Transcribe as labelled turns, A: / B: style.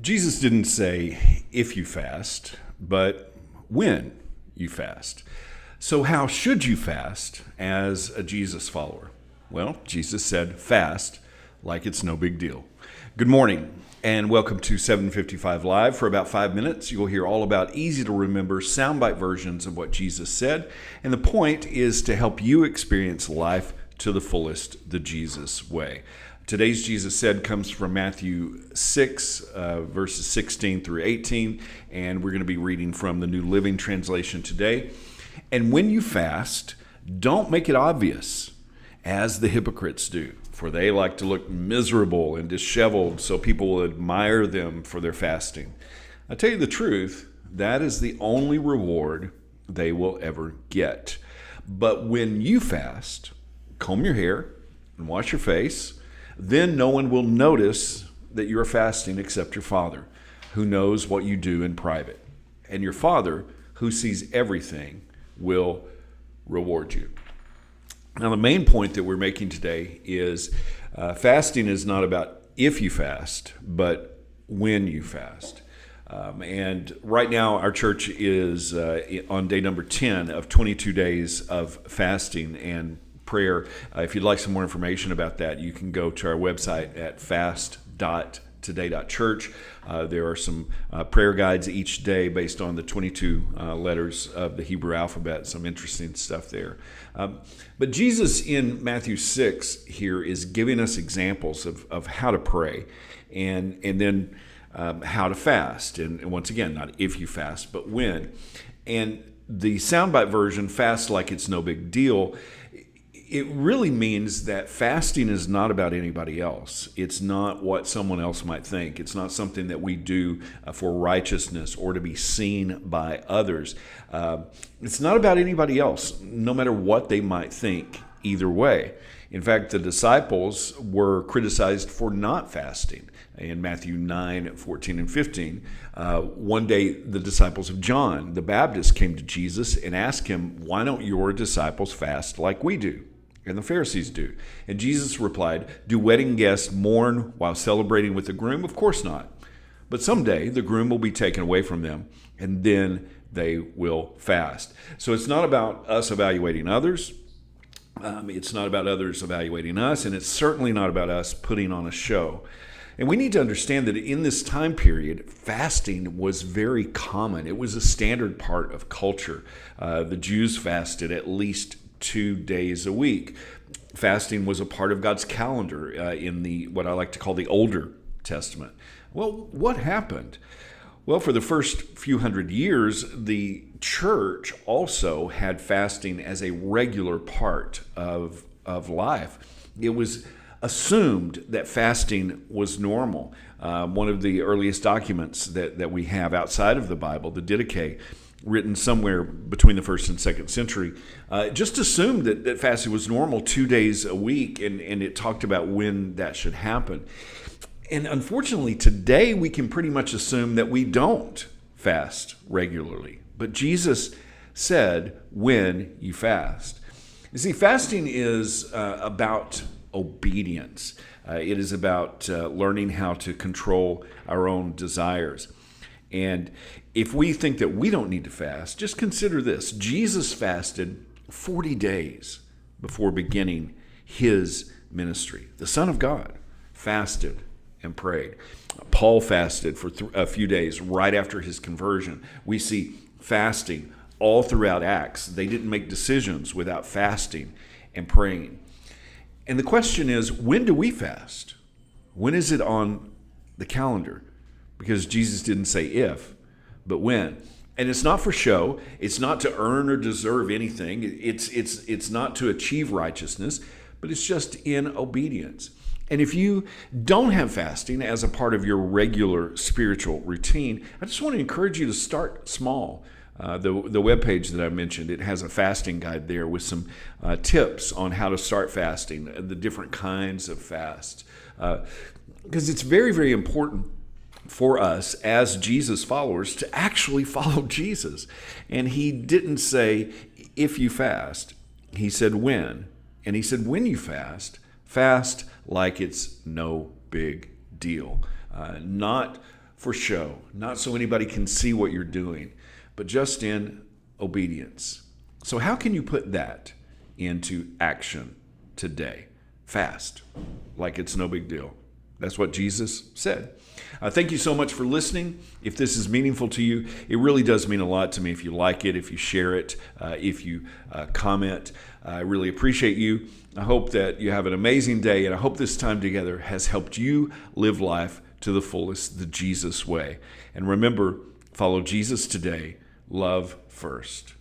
A: Jesus didn't say if you fast, but when you fast. So how should you fast as a Jesus follower? Well, Jesus said fast like it's no big deal. Good morning and welcome to 755 Live. For about 5 minutes, you'll hear all about easy to remember soundbite versions of what Jesus said. And the point is to help you experience life to the fullest, the Jesus way. Today's Jesus Said comes from Matthew 6, verses 16 through 18, and we're going to be reading from the New Living Translation today. And when you fast, don't make it obvious, as the hypocrites do, for they like to look miserable and disheveled so people will admire them for their fasting. I tell you the truth, that is the only reward they will ever get. But when you fast, comb your hair and wash your face, then no one will notice that you are fasting except your Father, who knows what you do in private. And your Father, who sees everything, will reward you. Now, the main point that we're making today is fasting is not about if you fast, but when you fast. And right now, our church is on day number 10 of 22 days of fasting and prayer. If you'd like some more information about that, you can go to our website at fast.today.church. There are some prayer guides each day based on the 22 letters of the Hebrew alphabet, some interesting stuff there. But Jesus in Matthew 6 here is giving us examples of how to pray and then how to fast. And once again, not if you fast, but when. And the soundbite version, fast like it's no big deal, it really means that fasting is not about anybody else. It's not what someone else might think. It's not something that we do for righteousness or to be seen by others. It's not about anybody else, no matter what they might think either way. In fact, the disciples were criticized for not fasting. In Matthew 9, 14, and 15, one day the disciples of John the Baptist came to Jesus and asked him, "Why don't your disciples fast like we do and the Pharisees do?" And Jesus replied, "Do wedding guests mourn while celebrating with the groom? Of course not. But someday the groom will be taken away from them, and then they will fast." So it's not about us evaluating others. It's not about others evaluating us, and it's certainly not about us putting on a show. And we need to understand that in this time period, fasting was very common. It was a standard part of culture. The Jews fasted at least 2 days a week. Fasting was a part of God's calendar in the what I like to call the Older Testament. Well, what happened? Well, for the first few hundred years, the church also had fasting as a regular part of life. It was assumed that fasting was normal. One of the earliest documents that we have outside of the Bible, the Didache, written somewhere between the 1st and 2nd century, just assumed that fasting was normal 2 days a week, and it talked about when that should happen. And unfortunately, today we can pretty much assume that we don't fast regularly. But Jesus said, when you fast. You see, fasting is about obedience. It is about learning how to control our own desires. And if we think that we don't need to fast, just consider this. Jesus fasted 40 days before beginning his ministry. The Son of God fasted and prayed. Paul fasted for a few days right after his conversion. We see fasting all throughout Acts. They didn't make decisions without fasting and praying. And the question is, when do we fast? When is it on the calendar? Because Jesus didn't say if, but when. And it's not for show. It's not to earn or deserve anything. It's not to achieve righteousness, but it's just in obedience. And if you don't have fasting as a part of your regular spiritual routine, I just want to encourage you to start small. The webpage that I mentioned, it has a fasting guide there with some tips on how to start fasting, the different kinds of fasts. Because it's very, very important for us as Jesus followers to actually follow Jesus. And he didn't say, if you fast. He said, when. And he said, when you fast, fast like it's no big deal. Not for show, not so anybody can see what you're doing, but just in obedience. So how can you put that into action today? Fast, like it's no big deal. That's what Jesus said. Thank you so much for listening. If this is meaningful to you, it really does mean a lot to me if you like it, if you share it, if you comment. I really appreciate you. I hope that you have an amazing day, and I hope this time together has helped you live life to the fullest, the Jesus way. And remember, follow Jesus today. Love first.